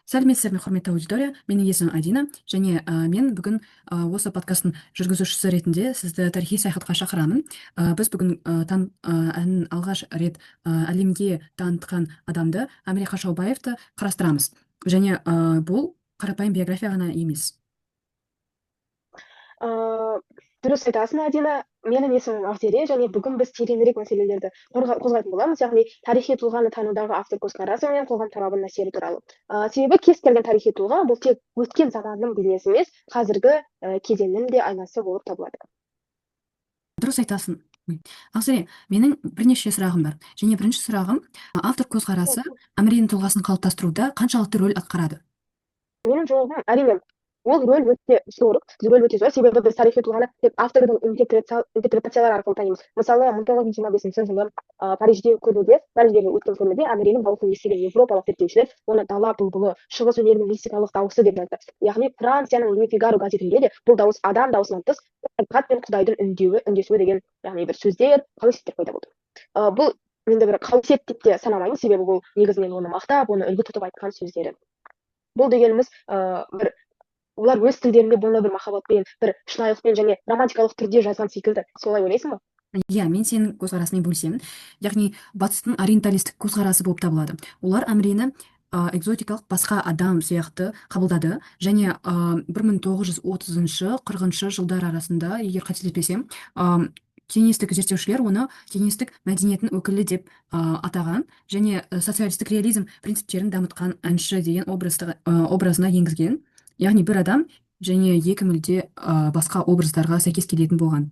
Сәлеметсіздер ме, құрметті аудитория, менің есімім Адина, және мен бүгін осы подкасттың жүргізушісі ретінде сізді тарихи саяхатқа шақырамын. Біз бүгін әнін алғаш рет әлемге танытқан адамды Әміре Қашаубаевты қарастырамыз. Және бұл қарапайым биография ғана емес. Дұрыс айтасың, Адина. Менің есімім Ақзере, және бүгін біз тереңірек мәселелерді қозғайтын боламыз, яғни тарихи тұлғаны танудағы автор көзқарасы мен қоғам талабының әсері туралы. Себебі кез келген тарихи тұлға бұл тек өткен заманның бейнесі емес, қазіргі кезеңнің де айнасы болып табылады. Дұрыс айтасың. Ақзере, менің бірнеше сұрағым бар. Және бірінші сұрағым, автор көзқарасы Әміренің тұлғасын қалыптастыруда қаншалықты рөл атқарады? Менің жауабым әрине ол рөл өте зор, себебі біз тарихи тұлғаны тек автордың интерпретациялары арқылы танимыз. Мысалы, 1925 жылы Парижде өткен көрмеде Әміренің дауысын естіген европалық зерттеушілер оны дала бұлбұлы, шығыс өнерінің мистикалық дауысы деп жазды. Яғни Францияның Le Figaro газетінде де бұл дауыс адам даусынан тыс, табиғат пен құдайдың үндесуі деген, яғни бір сөздер, қауесеттер пайда болды. Бұл енді бір қауесет деп те санамаймын, себебі бұл негізінен оны мақтап, оны үлгі тұтып айтқан сөздері. Бұл дегеніміз бір олар өз тілдерінде бұны бір махаббатпен, бір шынайылықпен және романтикалық түрде жазған секілді. Солай ойлайсың ба? Иә, мен сенің көзқарасыңмен бөлісемін. Яғни батыстың ориенталистік көзқарасы болып табылады. Олар Әмірені экзотикалық басқа адам сияқты қабылдады, және 1930-40 жылдар арасында, егер қателеспесем, кеңестік зерттеушілер оны кеңестік мәдениеттің өкілі деп атаған, және социалистік реализм принциптерін дамытқан әнші деген образына енгізген. Яғни бір адам және екі мүлде басқа образдарға сәйкес келетін болған.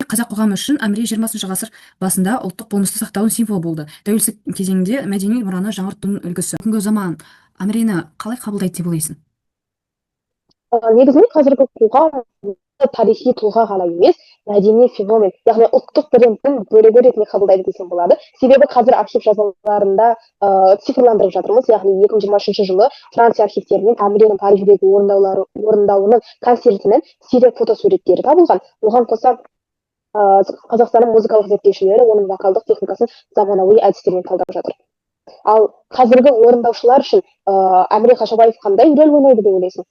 Қазақ қоғамы үшін Әміре 20 ғасыр басында ұлттық болмысты сақтаудың символы болды. Тәуелсіздік кезеңінде мәдени мұраны жаңғыртудың үлгісі. Бүгінгі заман Әмірені қалай қабылдайды деп ойлайсың? Негізінен қазіргі қоғам тарихи тұлға ғана емес, мәдени феномен, яғни ұлттық брендтің бөлігі ретінде қабылдайды десем болады. Себебі қазір архив жазбаларында цифрландырып жатырмыз, яғни 2023 жылы Франция архивтерінен Әміренің Париждегі орындауының концертінің сирек фотосуреттері табылған. Оған қоса Қазақстанның музыкалық зерттеушілері оның вокалдық техникасын заманауи әдістермен талдап жатыр. Ал қазіргі орындаушылар үшін Әміре Қашаубаев қандай рөл ойнайды деп ойлайсың?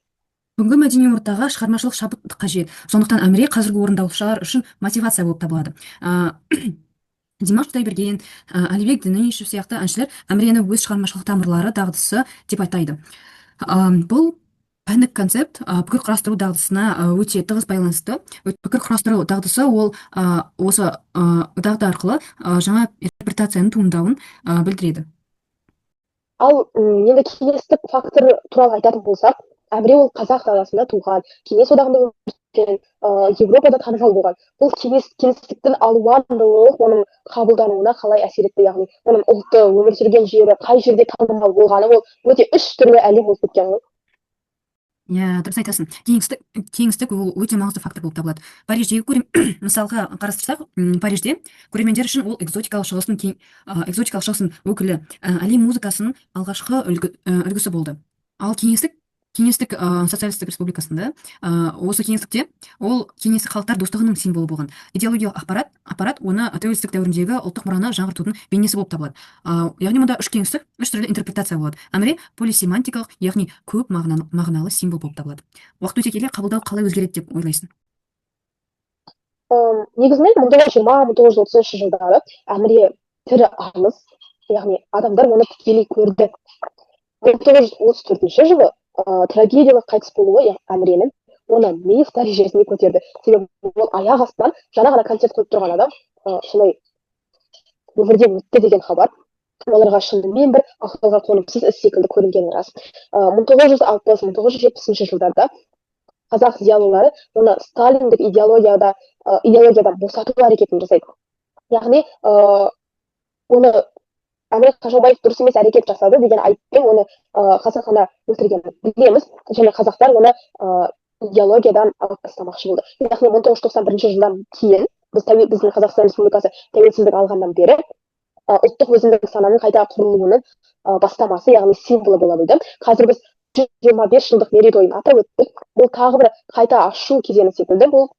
Бүгінгі мәдени ортаға шығармашылық шабыт қажет. Сондықтан Әміре қазіргі орындаушылар үшін мотивация болып табылады. Димаш Құдайберген, Әлібек Дінішев сияқты әншілер Әмірені өз шығармашылық тамырлары дағдысы деп атайды. Бұл пәндік концепт пікір құрастыру дағдысына өте тығыз байланысты. Пікір құрастыру дағдысы ол осы дағды арқылы жаңа интерпретацияның туындауын білдіреді. Ал енді кеңестік фактор туралы айтатын болсақ, Әміре ол қазақ даласында туған, кеңес одағында өткен, Европада танымал болған. Бұл кеңістіктің алуандылығы оның қабылдануына қалай әсер етті, яғни оның ұлты, өмір сүрген жері, қай жерде танымал болғаны, ол өте үш түрлі әлем болып кеткен ғой. Иә, дұрыс айтасың. Кеңістік ол өте маңызды фактор болып табылады. Париждегі мысалға қарастырсақ, Парижде көрермендер үшін ол экзотикалық шығыстың өкілі, әлем музыкасының алғашқы үлгісі болды. Ал кеңестік социалистік республикасында, осы кеңістікте ол кеңестік халықтар достығының символы болған. Идеологиялық аппарат оны тәуелсіздік дәуіріндегі ұлттық мұраны жаңғыртудың бейнесі болып табылады. Яғни мұнда үш кеңістік, үш түрлі интерпретация болады. Әміре полисемантикалық, яғни көп мағыналы символ болып табылады. Уақыт өте келе қабылдау қалай өзгереді деп ойлайсың? Негізінен 1920-1930 жылдары Әміре тірі аңыз, яғни адамдар оны тікелей көрді. 1934 жылы трагедиялық қайтыс болуы Әміренің оны миф дәрежесіне көтерді. Себебі ол аяқ астынан жаңа ғана концерт қойып тұрған адам солай өмірден өтті деген хабар оларға шынымен бір ақылға қонымсыз іс секілді көрінгені рас. 1960-1970 жылдарда қазақ зиялылары оны сталиндік идеологиядан босату әрекетін жасайды. Яғни оны Әміре Қашаубаев дұрыс емес әрекет жасады деген айыппен оны қасақана өлтіргенін білеміз, және қазақтар оны идеологиядан алып тастамақшы болды. Яғни 1991 жылдан кейін біздің Қазақстан Республикасы тәуелсіздік алғаннан бері ұлттық өзіндік сананың қайта құрылуының бастамасы, яғни символы бола білді. Қазір біз 125 жылдық мерейтойын атап өттік. Бұл тағы бір қайта ашу кезеңі секілді бұл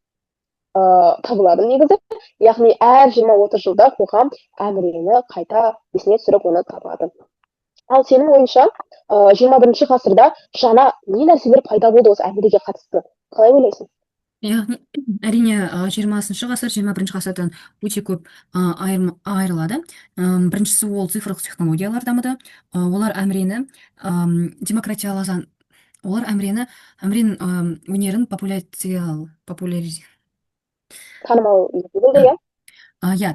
табылады негізі. Яғни әр 20-30 жылда қоғам Әмірені қайта есіне түсіріп оны табады. Ал сенің ойыңша 21 ғасырда жаңа не нәрселер пайда болды осы әңгімеге қатысты? Қалай ойлайсың? яғни әрине 20-шы ғасыр 21-ші ғасырдан өте көп айырылады. Біріншісі ол цифрлық технологиялар дамыды. Олар әмірені демократиялаған, олар әмірен өнерін Танымал болды, иә?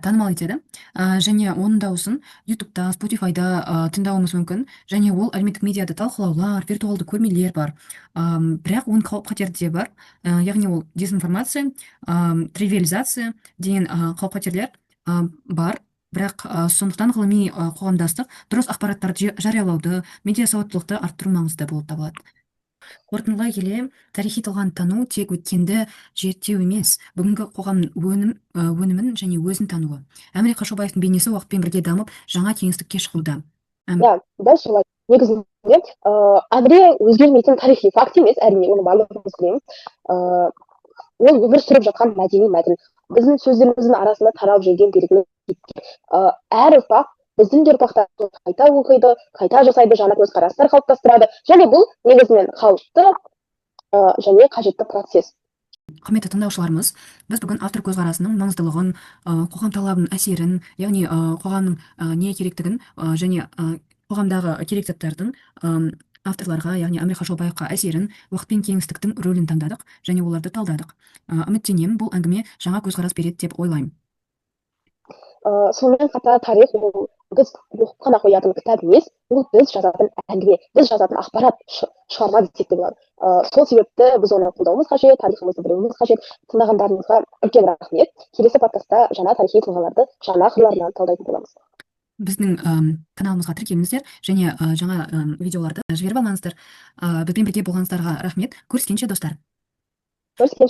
танымал етеді. Және оның дауысын ютубта, спотифайда тыңдауымыз мүмкін. Және ол әлеуметтік медиада талқылаулар, виртуалды көрмелер бар. Бірақ оның қауіп қатері де бар. Яғни ол дезинформация, тривиализация деген қауіп қатерлер бар. Бірақ сондықтан ғылыми қоғамдастық дұрыс ақпараттарды жариялауды, медиа сауаттылықты арттыру маңызды болып табылады. Қорытындылай келе, тарихи тұлғаны тану тек өткенді зерттеу емес, бүгінгі қоғам өнімін және өзін тануы. Әміре Қашаубаевтың бейнесі уақытпен бірге дамып, жаңа кеңістікке шығуда. Да, дәл солай. Негізінде әміре өзгермейтін тарихи факт емес, әрине, оны барлығымыз білеміз. Ол өмір сүріп жатқан мәдени мәтін. Біздің сөздеріміздің арасында тарап жүрген белгілі. Әр ұрпақ біздің де ұрпақтарды қайта оқиды, қайта жасайды, жаңа көзқарастар қалыптастырады. Және бұл негізінен қалыпты және қажетті процесс. Құрметті тыңдаушыларымыз, біз бүгін автор көзқарасының маңыздылығын, қоғам талабының әсерін, яғни қоғамның не керектігін және қоғамдағы керек заттардың авторларға, яғни Әміре Қашаубаевқа әсерін, уақыт пен кеңістіктің рөлін таңдадық және оларды талдадық. Үміттенемін, бұл әңгіме жаңа көзқарас береді деп ойлаймын. Сонымен қатар тарих ол біз оқып қана қоятын кітап емес, ол біз жазатын әңгіме, біз жазатын ақпарат шығарма десек те болады. Сол себепті біз оны қолдауымыз қажет, тарихымызды білуіміз қажет. Тыңдағандарыңызға үлкен рахмет. Келесі подкастта жаңа тарихи тұлғаларды жаңа қырларынан талдайтын боламыз. Біздің каналымызға тіркеліңіздер және жаңа видеоларды жіберіп алмаңыздар. Бізбен бірге болғаныңыздарға рахмет. Көріскенше достар. Көріскенше.